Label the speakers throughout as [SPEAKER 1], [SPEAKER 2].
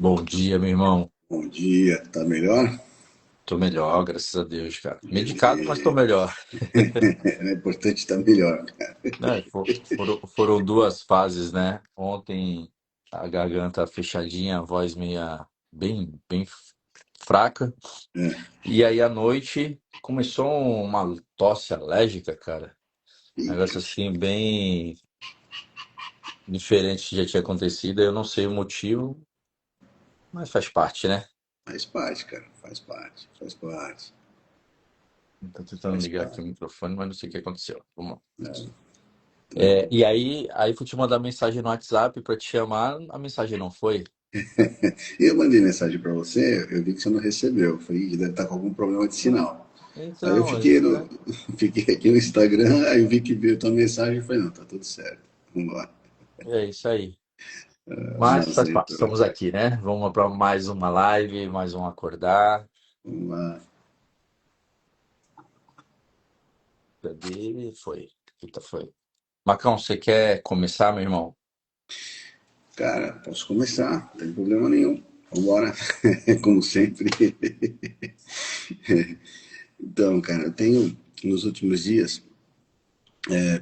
[SPEAKER 1] Bom dia, meu irmão.
[SPEAKER 2] Bom dia, tá melhor?
[SPEAKER 1] Tô melhor, graças a Deus, cara. Medicado, mas tô
[SPEAKER 2] Beleza.
[SPEAKER 1] melhor.
[SPEAKER 2] É importante estar melhor, cara.
[SPEAKER 1] Né, foram duas fases, né? Ontem a garganta fechadinha, a voz meia bem fraca.
[SPEAKER 2] É.
[SPEAKER 1] E aí à noite começou uma tosse alérgica, cara. Negócio
[SPEAKER 2] Ixi,
[SPEAKER 1] assim bem diferente que já tinha acontecido. Eu não sei o motivo, mas faz parte, né?
[SPEAKER 2] faz parte, cara. Faz parte, faz parte,
[SPEAKER 1] Tô tentando
[SPEAKER 2] faz
[SPEAKER 1] ligar aqui o
[SPEAKER 2] parte.
[SPEAKER 1] microfone, mas não sei o que aconteceu. Vamos lá.
[SPEAKER 2] É,
[SPEAKER 1] E
[SPEAKER 2] tranquilo.
[SPEAKER 1] aí fui te mandar mensagem no WhatsApp pra te chamar, a mensagem não foi.
[SPEAKER 2] Eu mandei mensagem pra você, eu vi que você não recebeu. Eu falei, "Ih, deve estar com algum problema de sinal." Aí eu
[SPEAKER 1] Então,
[SPEAKER 2] fiquei,
[SPEAKER 1] né?
[SPEAKER 2] fiquei aqui no Instagram, aí eu vi que veio tua mensagem e falei, não, tá tudo certo. Vamos lá.
[SPEAKER 1] É isso aí. Mas
[SPEAKER 2] Vamos
[SPEAKER 1] faz
[SPEAKER 2] aí,
[SPEAKER 1] parte, estamos aqui, né? Vamos para mais uma live, mais um acordar.
[SPEAKER 2] vamos lá.
[SPEAKER 1] Cadê? Foi. Eita, foi. Macão, você quer começar, meu irmão?
[SPEAKER 2] Cara, posso começar, não tem problema nenhum. Vambora, como sempre. Então, cara, eu tenho nos últimos dias,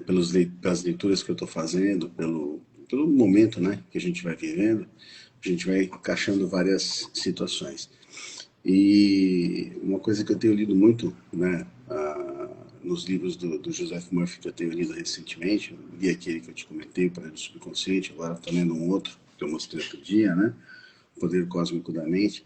[SPEAKER 2] pelas leituras que eu estou fazendo, pelo momento, né, que a gente vai vivendo, a gente vai encaixando várias situações. E uma coisa que eu tenho lido muito, né, nos livros do Joseph Murphy que eu tenho lido recentemente, li aquele que eu te comentei, o Poder do Subconsciente, agora estou lendo um outro que eu mostrei outro dia, né, O Poder Cósmico da Mente.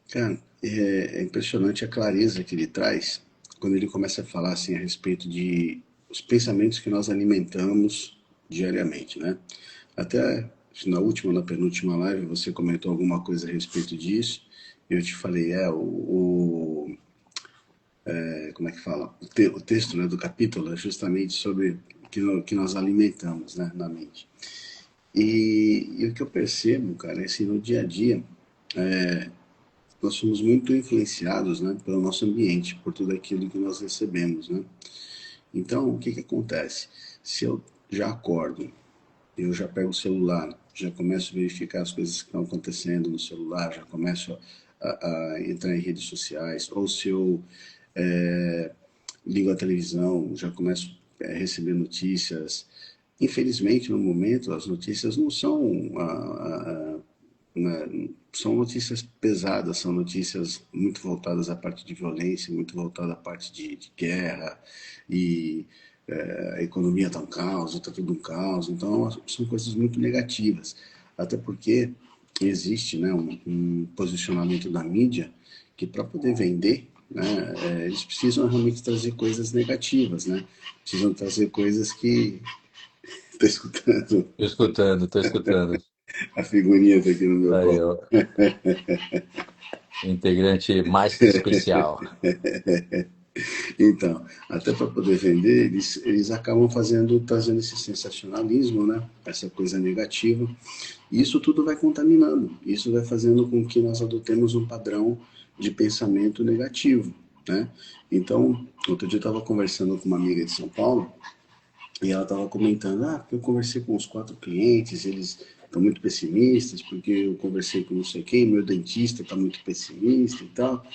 [SPEAKER 2] Cara, é impressionante a clareza que ele traz quando ele começa a falar assim a respeito de os pensamentos que nós alimentamos diariamente, né? Até na última, na penúltima live, você comentou alguma coisa a respeito disso. Eu te falei, como é que fala? O texto, né, do capítulo é justamente sobre o que nós alimentamos, né, na mente. E o que eu percebo, cara, é assim, no dia a dia, nós somos muito influenciados, né, pelo nosso ambiente, por tudo aquilo que nós recebemos, né? Então, o que que acontece? Se eu já acordo, eu já pego o celular, já começo a verificar as coisas que estão acontecendo no celular, já começo a entrar em redes sociais, ou se eu é, ligo a televisão, já começo a receber notícias. Infelizmente, no momento, as notícias não são são notícias pesadas, são notícias muito voltadas à parte de violência, muito voltada à parte de guerra e a economia está um caos, está tudo um caos, então são coisas muito negativas, até porque existe, né, um posicionamento da mídia que para poder vender, né, eles precisam realmente trazer coisas negativas, né, precisam trazer coisas que estou escutando
[SPEAKER 1] Tô escutando, tô escutando.
[SPEAKER 2] a figurinha tá aqui no meu
[SPEAKER 1] Aí,
[SPEAKER 2] colo.
[SPEAKER 1] ó, integrante mais que especial.
[SPEAKER 2] Então, até para poder vender, eles acabam trazendo esse sensacionalismo, né? Essa coisa negativa. E isso tudo vai contaminando. Isso vai fazendo com que nós adotemos um padrão de pensamento negativo, né? Então, outro dia eu estava conversando com uma amiga de São Paulo e ela estava comentando, porque eu conversei com os 4 clientes, eles estão muito pessimistas, porque eu conversei com não sei quem, meu dentista está muito pessimista e tal.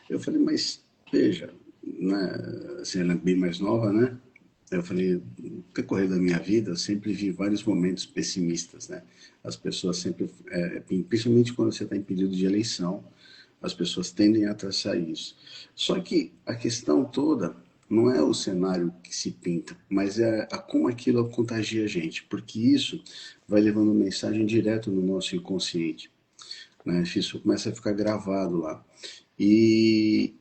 [SPEAKER 2] Eu falei, mas veja, né, assim, ela é bem mais nova, né? Eu falei, no decorrer da minha vida, eu sempre vi vários momentos pessimistas, né? As pessoas sempre, principalmente quando você está em período de eleição, as pessoas tendem a traçar isso. Só que a questão toda não é o cenário que se pinta, mas é a como aquilo contagia a gente, porque isso vai levando mensagem direto no nosso inconsciente, né? Isso começa a ficar gravado lá. E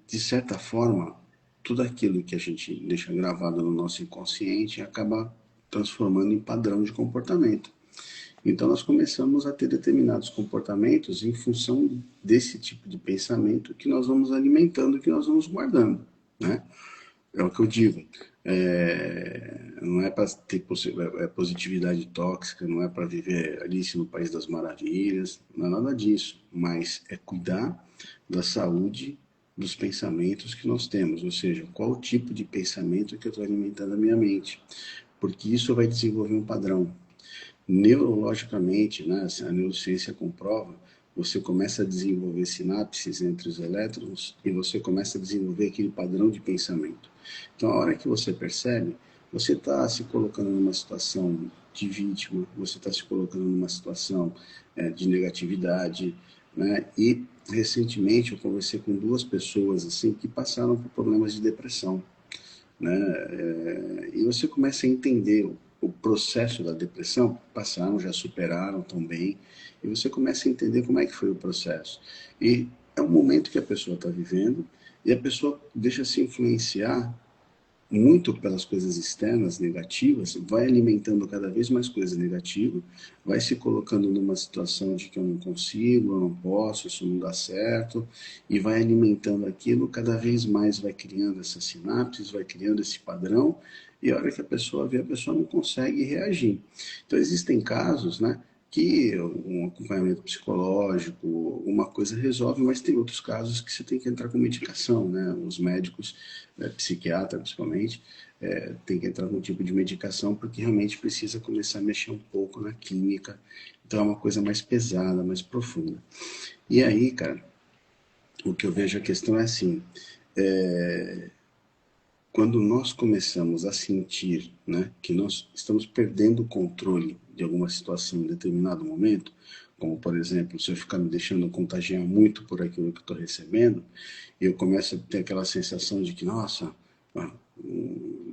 [SPEAKER 2] de certa forma, tudo aquilo que a gente deixa gravado no nosso inconsciente acaba transformando em padrão de comportamento. Então nós começamos a ter determinados comportamentos em função desse tipo de pensamento que nós vamos alimentando, que nós vamos guardando, né? É o que eu digo. Não é para ter positividade tóxica, não é para viver Alice no País das Maravilhas, não é nada disso, mas é cuidar da saúde dos pensamentos que nós temos, ou seja, qual o tipo de pensamento que eu estou alimentando a minha mente, porque isso vai desenvolver um padrão. Neurologicamente, né, a neurociência comprova você começa a desenvolver sinapses entre os elétrons e você começa a desenvolver aquele padrão de pensamento. Então, a hora que você percebe, você está se colocando numa situação de vítima, você está se colocando numa situação de negatividade, né? E recentemente eu conversei com duas pessoas assim que passaram por problemas de depressão, né? E você começa a entender o processo da depressão, passaram, já superaram também, e você começa a entender como é que foi o processo. E é um momento que a pessoa está vivendo, e a pessoa deixa se influenciar muito pelas coisas externas negativas, vai alimentando cada vez mais coisas negativas, vai se colocando numa situação de que eu não consigo, eu não posso, isso não dá certo, e vai alimentando aquilo, cada vez mais vai criando essas sinapses, vai criando esse padrão, e a hora que a pessoa vê, a pessoa não consegue reagir. Então existem casos, né, que um acompanhamento psicológico, uma coisa resolve, mas tem outros casos que você tem que entrar com medicação, né? Os médicos, psiquiatra principalmente, tem que entrar com um tipo de medicação porque realmente precisa começar a mexer um pouco na química. Então é uma coisa mais pesada, mais profunda. E aí, cara, o que eu vejo a questão é assim, quando nós começamos a sentir, né, que nós estamos perdendo o controle de alguma situação em determinado momento, como por exemplo, se eu ficar me deixando contagiar muito por aquilo que estou recebendo, eu começo a ter aquela sensação de que, nossa,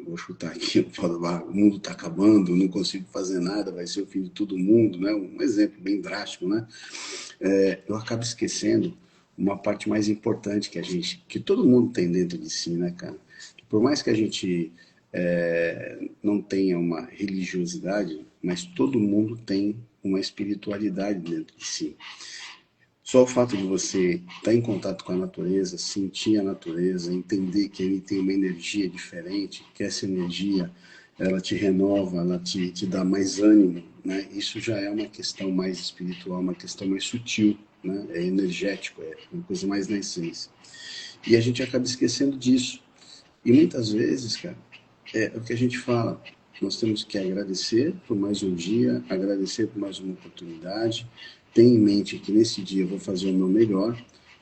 [SPEAKER 2] vou chutar aqui, eu falo, o mundo está acabando, eu não consigo fazer nada, vai ser o fim de todo mundo, né? Um exemplo bem drástico, né? Eu acabo esquecendo uma parte mais importante que a gente, que todo mundo tem dentro de si, né, cara? Por mais que a gente não tenha uma religiosidade, mas todo mundo tem uma espiritualidade dentro de si. Só o fato de você estar em contato com a natureza, sentir a natureza, entender que ele tem uma energia diferente, que essa energia ela te renova, ela te dá mais ânimo, né? Isso já é uma questão mais espiritual, uma questão mais sutil, né? É energético, é uma coisa mais na essência. E a gente acaba esquecendo disso. E muitas vezes, cara, é o que a gente fala. Nós temos que agradecer por mais um dia, agradecer por mais uma oportunidade. Ter em mente que nesse dia eu vou fazer o meu melhor,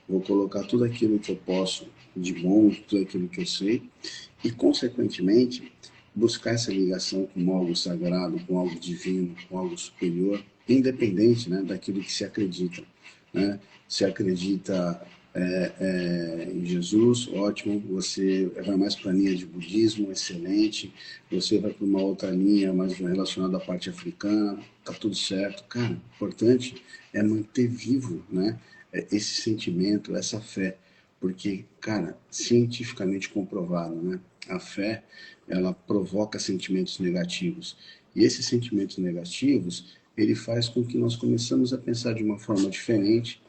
[SPEAKER 2] vou colocar tudo aquilo que eu posso de bom, tudo aquilo que eu sei, e, consequentemente, buscar essa ligação com algo sagrado, com algo divino, com algo superior, independente, né, daquilo que se acredita. Né? Se acredita em Jesus, ótimo. Você vai mais para a linha de budismo, excelente. Você vai para uma outra linha mais relacionada à parte africana, tá tudo certo. Cara, o importante é manter vivo, né? Esse sentimento, essa fé. Porque, cara, cientificamente comprovado, né? A fé, ela provoca sentimentos negativos. E esses sentimentos negativos, ele faz com que nós começamos a pensar de uma forma diferente,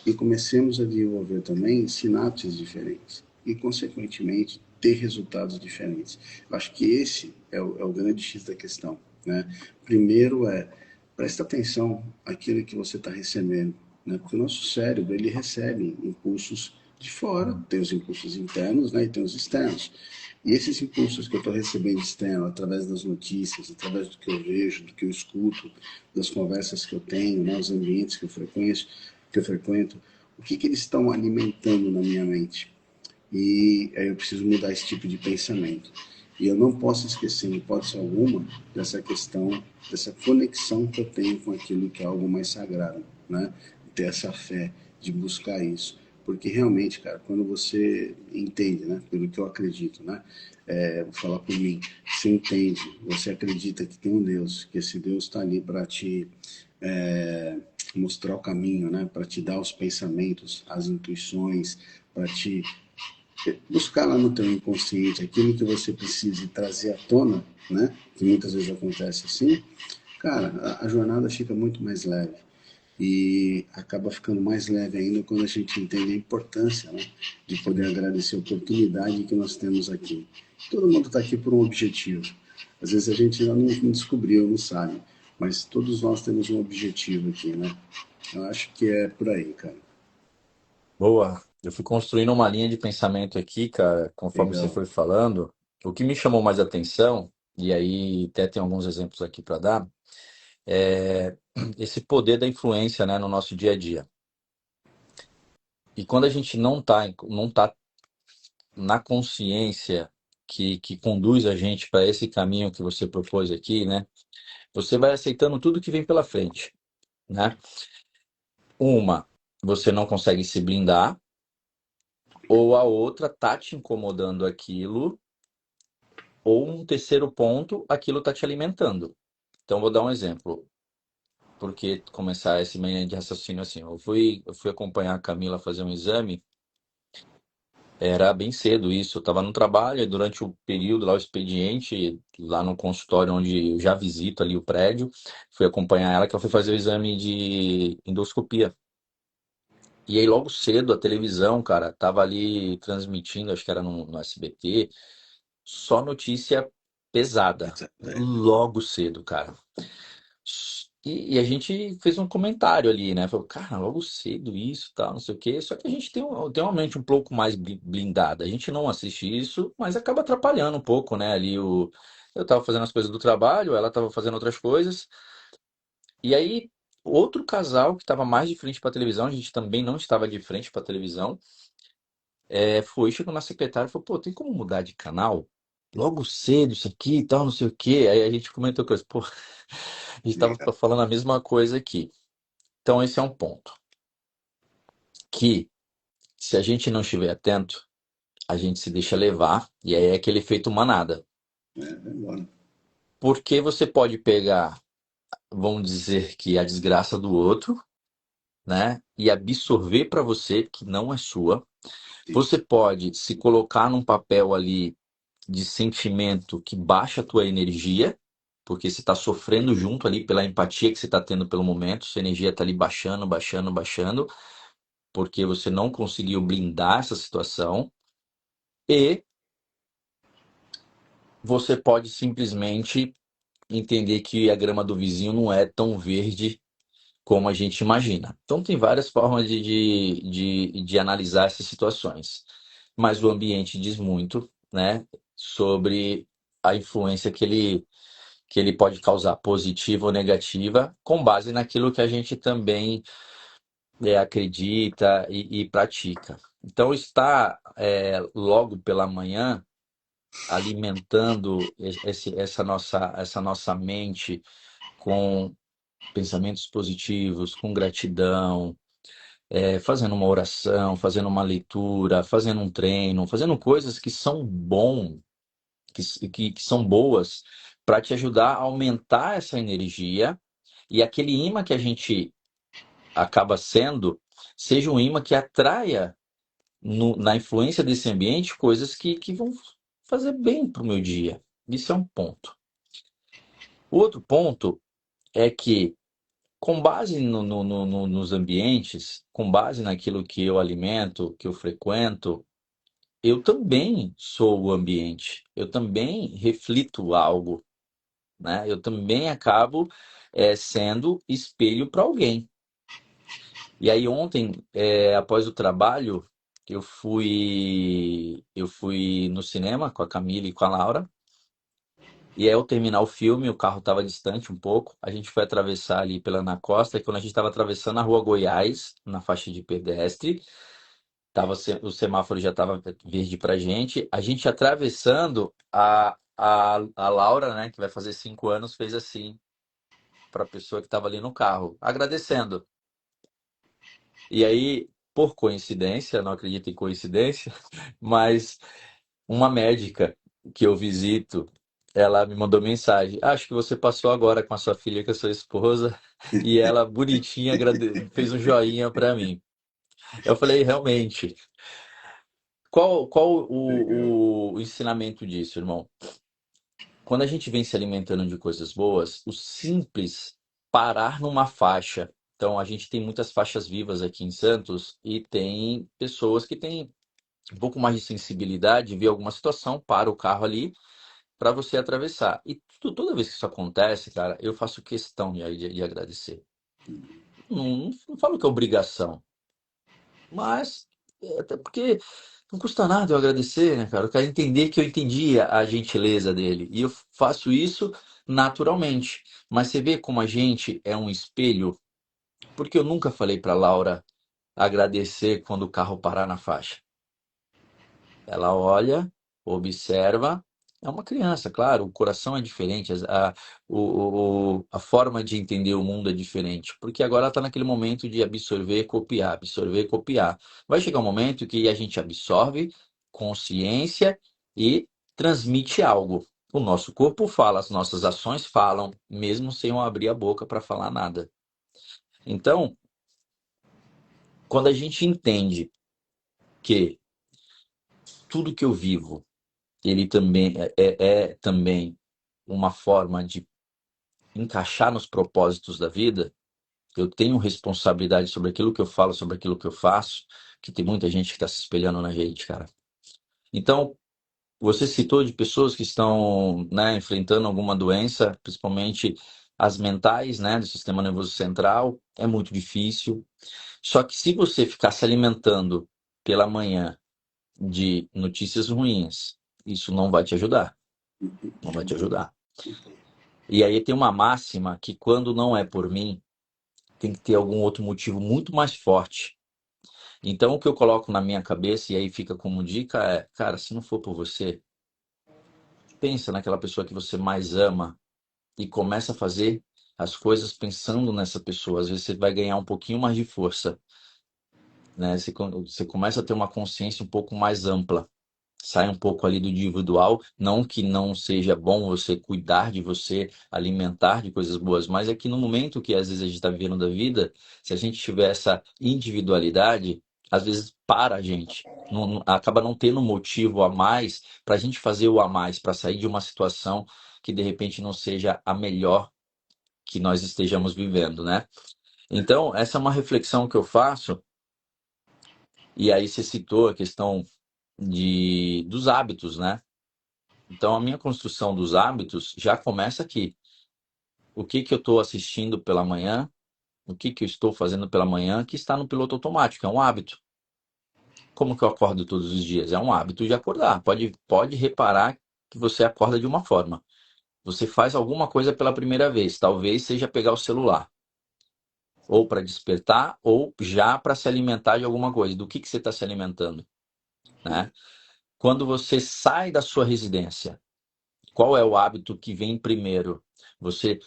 [SPEAKER 2] e comecemos a desenvolver também sinapses diferentes e, consequentemente, ter resultados diferentes. Eu acho que esse é o grande X da questão. Né? Primeiro presta atenção àquilo que você está recebendo, né? Porque o nosso cérebro ele recebe impulsos de fora, tem os impulsos internos, né? E tem os externos. E esses impulsos que eu estou recebendo externo, através das notícias, através do que eu vejo, do que eu escuto, das conversas que eu tenho, né? Os ambientes que eu frequento, o que, que eles estão alimentando na minha mente. E aí eu preciso mudar esse tipo de pensamento. E eu não posso esquecer, em hipótese alguma, dessa questão, dessa conexão que eu tenho com aquilo que é algo mais sagrado, né? Ter essa fé de buscar isso. Porque realmente, cara, quando você entende, né, pelo que eu acredito, né, vou falar por mim, você entende, você acredita que tem um Deus, que esse Deus está ali para te é, mostrar o caminho, né, para te dar os pensamentos, as intuições, para te buscar lá no teu inconsciente aquilo que você precisa trazer à tona, né? Que muitas vezes acontece assim, cara, a jornada fica muito mais leve. E acaba ficando mais leve ainda quando a gente entende a importância, né, de poder agradecer a oportunidade que nós temos aqui. Todo mundo está aqui por um objetivo. Às vezes a gente ainda não descobriu, não sabe, mas todos nós temos um objetivo aqui, né? Eu acho que é por aí, cara.
[SPEAKER 1] Boa. Eu fui construindo uma linha de pensamento aqui, cara, conforme você
[SPEAKER 2] Legal.
[SPEAKER 1] foi falando. O que me chamou mais atenção, e aí até tem alguns exemplos aqui para dar, é esse poder da influência, né, no nosso dia a dia. E quando a gente não tá na consciência que conduz a gente para esse caminho que você propôs aqui, né? Você vai aceitando tudo que vem pela frente, né? Uma, você não consegue se blindar, ou a outra tá te incomodando aquilo, ou um terceiro ponto, aquilo tá te alimentando. Então, vou dar um exemplo. Porque começar esse manhã de raciocínio assim, eu fui acompanhar a Camila fazer um exame, era bem cedo isso, eu estava no trabalho, e durante o período lá, o expediente, lá no consultório onde eu já visito ali o prédio, fui acompanhar ela que ela foi fazer o exame de endoscopia. E aí logo cedo a televisão, cara, tava ali transmitindo, acho que era no SBT, só notícia pesada. Logo cedo, cara. E a gente fez um comentário ali, né? Falou, cara, logo cedo isso, tal, não sei o quê. Só que a gente tem uma mente um pouco mais blindada. A gente não assiste isso, mas acaba atrapalhando um pouco, né? Eu tava fazendo as coisas do trabalho, ela tava fazendo outras coisas. E aí, outro casal que estava mais de frente para a televisão, a gente também não estava de frente para a televisão, chegou na secretária e falou, pô, tem como mudar de canal? Logo cedo, isso aqui e tal, não sei o quê. Aí a gente comentou coisa, pô, a gente estava
[SPEAKER 2] Legal.
[SPEAKER 1] falando a mesma coisa aqui. Então, esse é um ponto. Que se a gente não estiver atento, a gente se deixa levar, e aí é aquele efeito manada.
[SPEAKER 2] Vai embora.
[SPEAKER 1] Porque você pode pegar, vamos dizer que a desgraça do outro, né, e absorver para você que não é sua.
[SPEAKER 2] Sim.
[SPEAKER 1] Você pode se colocar num papel ali de sentimento que baixa a tua energia, porque você está sofrendo junto ali pela empatia que você está tendo pelo momento, sua energia está ali baixando, baixando, baixando, porque você não conseguiu blindar essa situação. E você pode simplesmente entender que a grama do vizinho não é tão verde como a gente imagina. Então, tem várias formas de analisar essas situações. Mas o ambiente diz muito, né, sobre a influência que ele pode causar, positiva ou negativa, com base naquilo que a gente também acredita e pratica. Então, estar logo pela manhã alimentando essa nossa mente com pensamentos positivos, com gratidão, fazendo uma oração, fazendo uma leitura, fazendo um treino, fazendo coisas que são que são boas para te ajudar a aumentar essa energia e aquele imã que a gente acaba sendo, seja um imã que atraia na influência desse ambiente coisas que vão fazer bem para o meu dia. Isso é um ponto. O outro ponto é que, com base nos ambientes, com base naquilo que eu alimento, que eu frequento, eu também sou o ambiente, eu também reflito algo, né? Eu também acabo sendo espelho para alguém. E aí ontem, após o trabalho, eu fui no cinema com a Camila e com a Laura. E aí, ao terminar o filme, o carro estava distante um pouco. A gente foi atravessar ali pela Ana Costa. E quando a gente estava atravessando a rua Goiás, na faixa de pedestre, o semáforo já estava verde pra gente. A gente atravessando, a Laura, né, que vai fazer 5 anos, fez assim para a pessoa que estava ali no carro, agradecendo. E aí, por coincidência, não acredito em coincidência, mas uma médica que eu visito, ela me mandou mensagem. Acho que você passou agora com a sua filha, com a sua esposa, e ela, bonitinha, fez um joinha para mim. Eu falei, realmente. Qual
[SPEAKER 2] Legal.
[SPEAKER 1] o ensinamento disso, irmão? Quando a gente vem se alimentando de coisas boas, o simples parar numa faixa. Então, a gente tem muitas faixas vivas aqui em Santos e tem pessoas que têm um pouco mais de sensibilidade, vê alguma situação, para o carro ali para você atravessar. E toda vez que isso acontece, cara, eu faço questão de agradecer. Não falo que é obrigação, mas até porque não custa nada eu agradecer, né, cara? Eu quero entender que eu entendi a gentileza dele. E eu faço isso naturalmente. Mas você vê como a gente é um espelho, porque eu nunca falei para Laura. agradecer quando o carro parar na faixa? Ela olha, observa. É uma criança, claro, o coração é diferente, a forma de entender o mundo é diferente, porque agora ela está naquele momento de absorver, copiar, absorver, copiar. Vai chegar um momento que a gente absorve consciência e transmite algo. O nosso corpo fala, as nossas ações falam, mesmo sem eu abrir a boca para falar nada. Então, quando a gente entende que tudo que eu vivo, ele também é também uma forma de encaixar nos propósitos da vida, eu tenho responsabilidade sobre aquilo que eu falo, sobre aquilo que eu faço, que tem muita gente que está se espelhando na gente, cara. Então, você citou de pessoas que estão, né, enfrentando alguma doença, principalmente as mentais, né, do sistema nervoso central, é muito difícil. Só que se você ficar se alimentando pela manhã de notícias ruins, isso não vai te ajudar, não vai te ajudar. E aí tem uma máxima que quando não é por mim, tem que ter algum outro motivo muito mais forte. Então o que eu coloco na minha cabeça e aí fica como dica é, cara, se não for por você, pensa naquela pessoa que você mais ama e começa a fazer as coisas pensando nessa pessoa. Às vezes você vai ganhar um pouquinho mais de força, né? Você começa a ter uma consciência um pouco mais ampla. Sai um pouco ali do individual, não que não seja bom você cuidar de você, alimentar de coisas boas, mas é que no momento que às vezes a gente está vivendo da vida, se a gente tiver essa individualidade, às vezes para a gente. Acaba não tendo motivo a mais para a gente fazer o a mais, para sair de uma situação que de repente não seja a melhor que nós estejamos vivendo, né? Então, essa é uma reflexão que eu faço, e aí você citou a questão dos hábitos, né? Então, a minha construção dos hábitos já começa aqui. O que que eu estou assistindo pela manhã? O que que eu estou fazendo pela manhã que está no piloto automático? É um hábito. Como que eu acordo todos os dias? É um hábito de acordar. Pode reparar que você acorda de uma forma. Você faz alguma coisa pela primeira vez. Talvez seja pegar o celular. Ou para despertar, ou já para se alimentar de alguma coisa. Do que você está se alimentando, né? Quando você sai da sua residência, qual é o hábito que vem primeiro? Você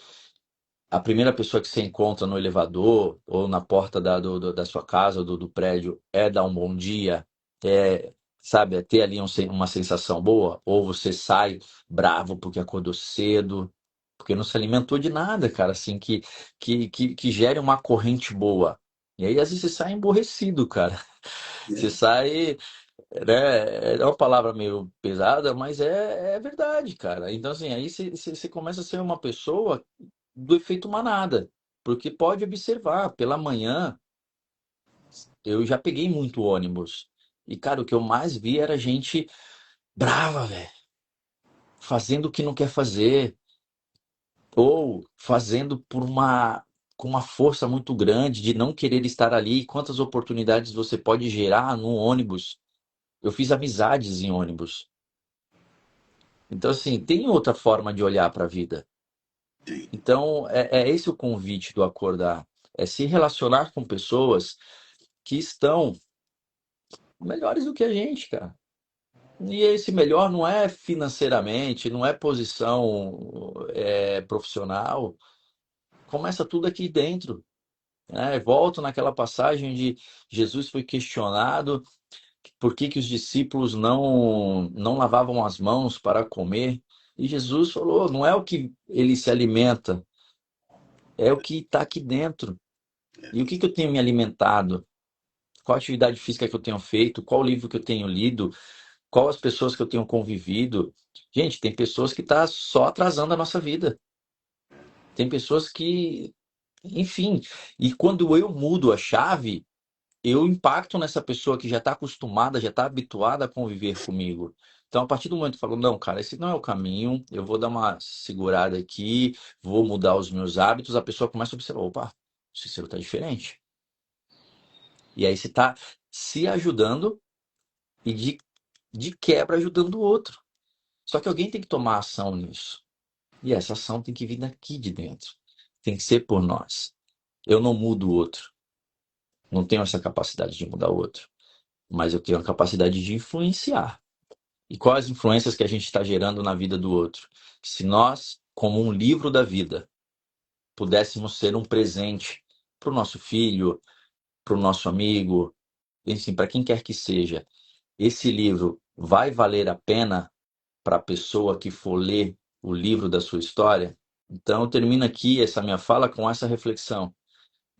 [SPEAKER 1] A primeira pessoa que você encontra no elevador ou na porta da sua casa ou do prédio é dar um bom dia, é, sabe, é ter ali uma sensação boa, ou você sai bravo porque acordou cedo, porque não se alimentou de nada, cara, assim, que gere uma corrente boa. E aí, às vezes, você sai emborrecido, cara. Você sai, né, é uma palavra meio pesada, mas é verdade, cara. Então, assim, aí você começa a ser uma pessoa do efeito manada. Porque pode observar, pela manhã eu já peguei muito ônibus. E, cara, o que eu mais vi era gente brava, velho. Fazendo o que não quer fazer. Ou fazendo com uma força muito grande de não querer estar ali. Quantas oportunidades você pode gerar no ônibus? Eu fiz amizades em ônibus. Então, assim, tem outra forma de olhar para a vida.
[SPEAKER 2] Tem.
[SPEAKER 1] Então, é esse o convite do acordar. É se relacionar com pessoas que estão melhores do que a gente, cara. E esse melhor não é financeiramente, não é posição profissional. Começa tudo aqui dentro, né? Volto naquela passagem onde Jesus foi questionado por que que os discípulos não lavavam as mãos para comer. E Jesus falou, não é o que ele se alimenta, é o que está aqui dentro. E o que que eu tenho me alimentado? Qual atividade física que eu tenho feito? Qual livro que eu tenho lido? Qual as pessoas que eu tenho convivido? Gente, tem pessoas que estão só atrasando a nossa vida. Tem pessoas que, enfim, e quando eu mudo a chave, eu impacto nessa pessoa que já está acostumada, já está habituada a conviver comigo. Então, a partir do momento que eu falo, não, cara, esse não é o caminho, eu vou dar uma segurada aqui, vou mudar os meus hábitos, a pessoa começa a observar, opa, o Cícero está diferente. E aí você está se ajudando e de quebra ajudando o outro. Só que alguém tem que tomar ação nisso. E essa ação tem que vir daqui de dentro. Tem que ser por nós. Eu não mudo o outro. Não tenho essa capacidade de mudar o outro, mas eu tenho a capacidade de influenciar. E quais influências que a gente está gerando na vida do outro? Se nós, como um livro da vida, pudéssemos ser um presente para o nosso filho, para o nosso amigo, enfim, para quem quer que seja, esse livro vai valer a pena para a pessoa que for ler o livro da sua história? Então, eu termino aqui essa minha fala com essa reflexão,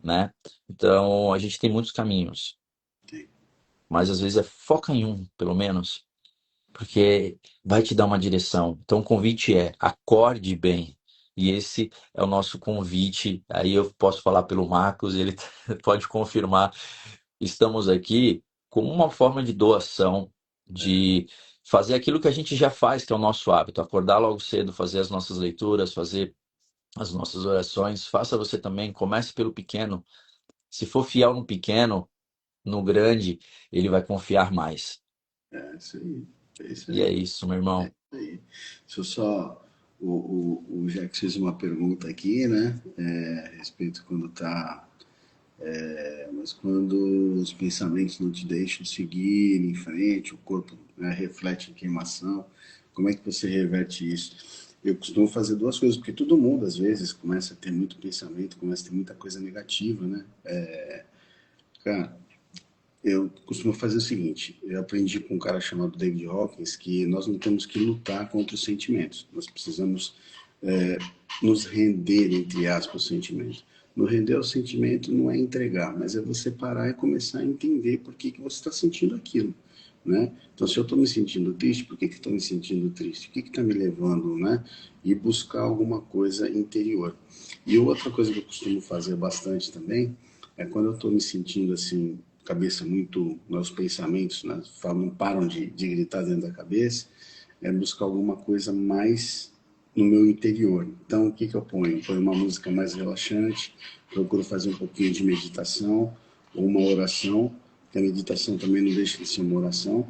[SPEAKER 1] né? Então, a gente tem muitos caminhos, mas às vezes foca em um, pelo menos, porque vai te dar uma direção. Então, o convite é acorde bem. E esse é o nosso convite. Aí eu posso falar pelo Marcos, ele pode confirmar. Estamos aqui como uma forma de doação, de fazer aquilo que a gente já faz, que é o nosso hábito, acordar logo cedo, fazer as nossas leituras, fazer as nossas orações. Faça você também, comece pelo pequeno. Se for fiel no pequeno, no grande, ele vai confiar mais.
[SPEAKER 2] É isso aí. É isso
[SPEAKER 1] E é
[SPEAKER 2] aí.
[SPEAKER 1] isso, meu irmão.
[SPEAKER 2] Aí. Se eu só. O Jack fez uma pergunta aqui, né? A respeito quando tá. Mas quando os pensamentos não te deixam seguir em frente, o corpo, né, reflete em queimação, como é que você reverte isso? Eu costumo fazer duas coisas, porque todo mundo, às vezes, começa a ter muito pensamento, começa a ter muita coisa negativa, né? Cara, eu costumo fazer o seguinte: eu aprendi com um cara chamado David Hawkins que nós não temos que lutar contra os sentimentos, nós precisamos é, nos render, entre aspas, ao sentimento. No render ao sentimento não é entregar, mas é você parar e começar a entender por que você está sentindo aquilo. Né? Então, se eu estou me sentindo triste, por que estou me sentindo triste? O que está me levando, né? E buscar alguma coisa interior. E outra coisa que eu costumo fazer bastante também é quando eu estou me sentindo assim, cabeça muito, meus pensamentos, né, não param de gritar dentro da cabeça, é buscar alguma coisa mais no meu interior. Então, o que eu ponho? Ponho uma música mais relaxante, procuro fazer um pouquinho de meditação ou uma oração, que a meditação também não deixa de ser uma oração,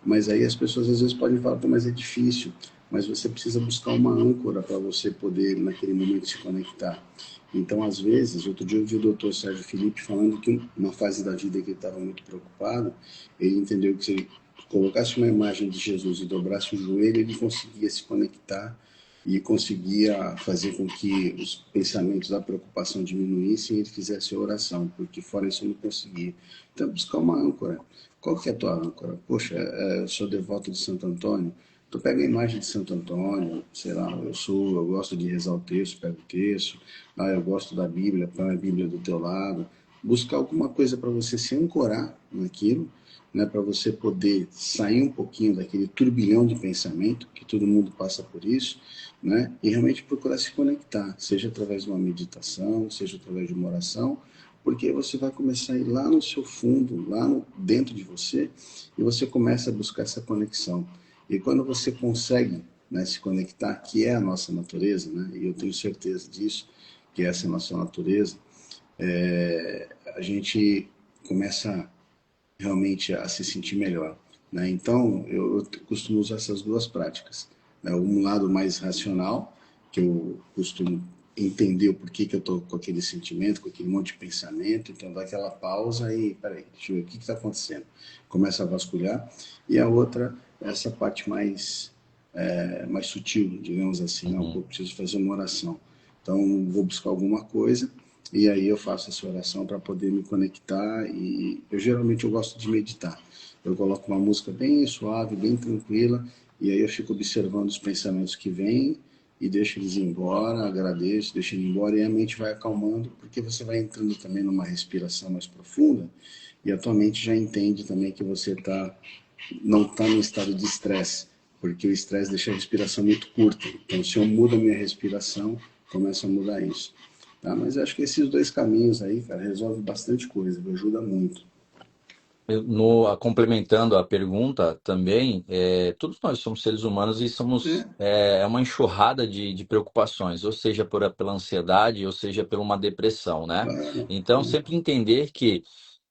[SPEAKER 2] mas aí as pessoas às vezes podem falar, pô, mas é difícil, mas você precisa buscar uma âncora para você poder, naquele momento, se conectar. Então, às vezes, outro dia eu vi o doutor Sérgio Felipe falando que uma fase da vida que ele estava muito preocupado, ele entendeu que se ele colocasse uma imagem de Jesus e dobrasse o joelho, ele conseguia se conectar e conseguia fazer com que os pensamentos da preocupação diminuíssem e ele fizesse a oração, porque fora isso eu não conseguia. Então, buscar uma âncora. Qual que é a tua âncora? Poxa, eu sou devoto de Santo Antônio, tu pega a imagem de Santo Antônio, sei lá, eu gosto de rezar o texto, pega o texto, eu gosto da Bíblia, põe a Bíblia do teu lado, buscar alguma coisa para você se ancorar naquilo, né, para você poder sair um pouquinho daquele turbilhão de pensamento, que todo mundo passa por isso, né, e realmente procurar se conectar, seja através de uma meditação, seja através de uma oração, porque você vai começar a ir lá no seu fundo, lá dentro de você, e você começa a buscar essa conexão. E quando você consegue, né, se conectar, que é a nossa natureza, né, e eu tenho certeza disso, que essa é a nossa natureza, a gente começa realmente a se sentir melhor. Né? Então, eu costumo usar essas duas práticas. Né? Um lado mais racional, que eu costumo entender o porquê que eu estou com aquele sentimento, com aquele monte de pensamento, então dá aquela pausa e, peraí, deixa eu ver o que está acontecendo. Começa a vasculhar. E a outra, essa parte mais sutil, digamos assim, não, eu
[SPEAKER 1] Uhum.
[SPEAKER 2] preciso fazer uma oração. Então, vou buscar alguma coisa e aí eu faço essa oração para poder me conectar e eu gosto de meditar. Eu coloco uma música bem suave, bem tranquila e aí eu fico observando os pensamentos que vêm e deixo eles ir embora, agradeço, deixo eles embora e a mente vai acalmando porque você vai entrando também numa respiração mais profunda e a tua mente já entende também que você não está no estado de estresse, porque o estresse deixa a respiração muito curta. Então, se eu mudo a minha respiração, começa a mudar isso. Tá? Mas acho que esses dois caminhos aí, cara, resolve bastante coisa, ajuda muito.
[SPEAKER 1] Complementando a pergunta também, todos nós somos seres humanos e somos
[SPEAKER 2] É,
[SPEAKER 1] uma enxurrada de preocupações, ou seja, pela ansiedade, ou seja, por uma depressão, né?
[SPEAKER 2] claro,
[SPEAKER 1] Então, sempre entender que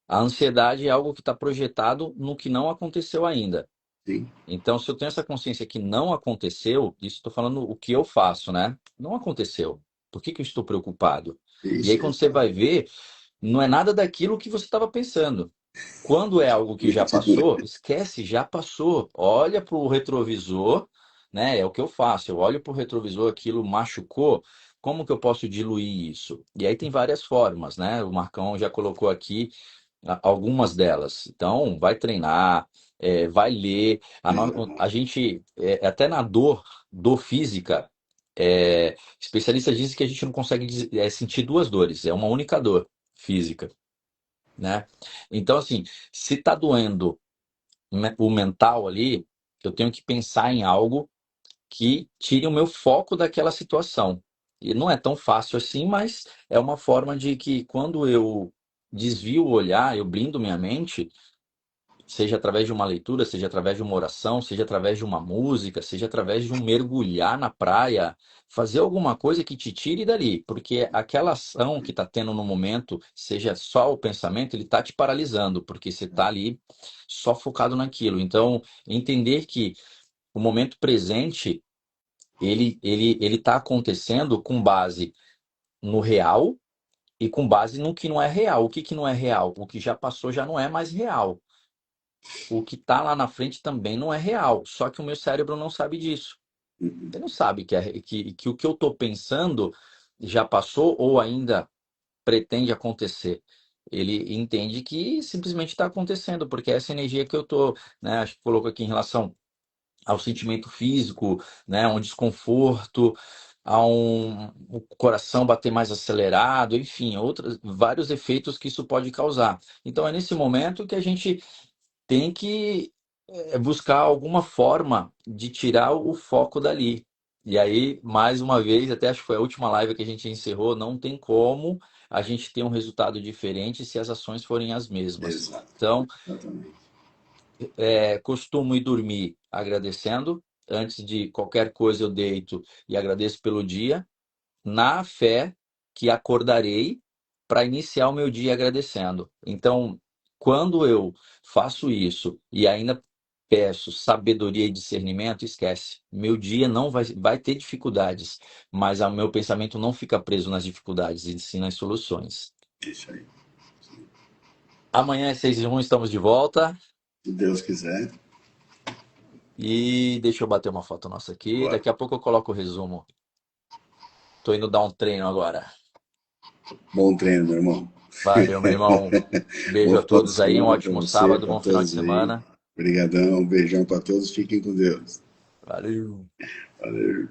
[SPEAKER 1] a ansiedade é algo que está projetado no que não aconteceu ainda.
[SPEAKER 2] sim,
[SPEAKER 1] Então, se eu tenho essa consciência que não aconteceu, isso estou falando o que eu faço, né? Não aconteceu. Por que que eu estou preocupado? E aí,
[SPEAKER 2] isso,
[SPEAKER 1] quando você
[SPEAKER 2] exato.
[SPEAKER 1] vai ver. não é nada daquilo que você estava pensando. Quando é algo que já passou, esquece, já passou. Olha para o retrovisor, né? É o que eu faço. Eu olho para o retrovisor, aquilo machucou. Como que eu posso diluir isso? E aí tem várias formas, né? O Marcão já colocou aqui algumas delas. Então, vai treinar, vai ler.
[SPEAKER 2] Legal.
[SPEAKER 1] A gente, até na dor física, especialistas dizem que a gente não consegue sentir duas dores, é uma única dor física, né? Então, assim, se tá doendo o mental ali, eu tenho que pensar em algo que tire o meu foco daquela situação. E não é tão fácil assim, mas é uma forma de que quando eu desvio o olhar, eu blindo minha mente, seja através de uma leitura, seja através de uma oração, seja através de uma música, seja através de um mergulhar na praia, fazer alguma coisa que te tire dali, porque aquela ação que está tendo no momento, seja só o pensamento, ele está te paralisando, porque você está ali só focado naquilo. Então, entender que o momento presente, ele está acontecendo com base no real e com base no que não é real. O que que não é real? O que já passou já não é mais real. O que está lá na frente também não é real, só que o meu cérebro não sabe disso. Ele não sabe que o que eu estou pensando já passou ou ainda pretende acontecer. Ele entende que simplesmente está acontecendo, porque essa energia que eu estou, né, acho que colocou aqui em relação ao sentimento físico, né, um desconforto, a o coração bater mais acelerado, enfim, outros, vários efeitos que isso pode causar. Então é nesse momento que a gente tem que buscar alguma forma de tirar o foco dali. E aí, mais uma vez, até acho que foi a última live que a gente encerrou, não tem como a gente ter um resultado diferente se as ações forem as mesmas.
[SPEAKER 2] Exato,
[SPEAKER 1] Então,
[SPEAKER 2] exatamente.
[SPEAKER 1] costumo ir dormir agradecendo. Antes de qualquer coisa, eu deito e agradeço pelo dia na fé que acordarei para iniciar o meu dia agradecendo. Então, quando eu faço isso e ainda peço sabedoria e discernimento, esquece. Meu dia não vai ter dificuldades, mas o meu pensamento não fica preso nas dificuldades, e sim nas soluções.
[SPEAKER 2] Isso aí.
[SPEAKER 1] Amanhã às 6h01 estamos de volta.
[SPEAKER 2] Se Deus quiser,
[SPEAKER 1] E deixa eu bater uma foto nossa aqui.
[SPEAKER 2] bora.
[SPEAKER 1] Daqui a pouco eu coloco o resumo. Tô indo dar um treino agora.
[SPEAKER 2] Bom treino, meu irmão.
[SPEAKER 1] Valeu, meu irmão. Beijo
[SPEAKER 2] Bom
[SPEAKER 1] a
[SPEAKER 2] final de
[SPEAKER 1] todos aí, um
[SPEAKER 2] semana para
[SPEAKER 1] ótimo
[SPEAKER 2] você,
[SPEAKER 1] sábado,
[SPEAKER 2] para
[SPEAKER 1] bom final de
[SPEAKER 2] todos aí.
[SPEAKER 1] semana.
[SPEAKER 2] Obrigadão, um beijão para todos. Fiquem com Deus.
[SPEAKER 1] Valeu.
[SPEAKER 2] Valeu.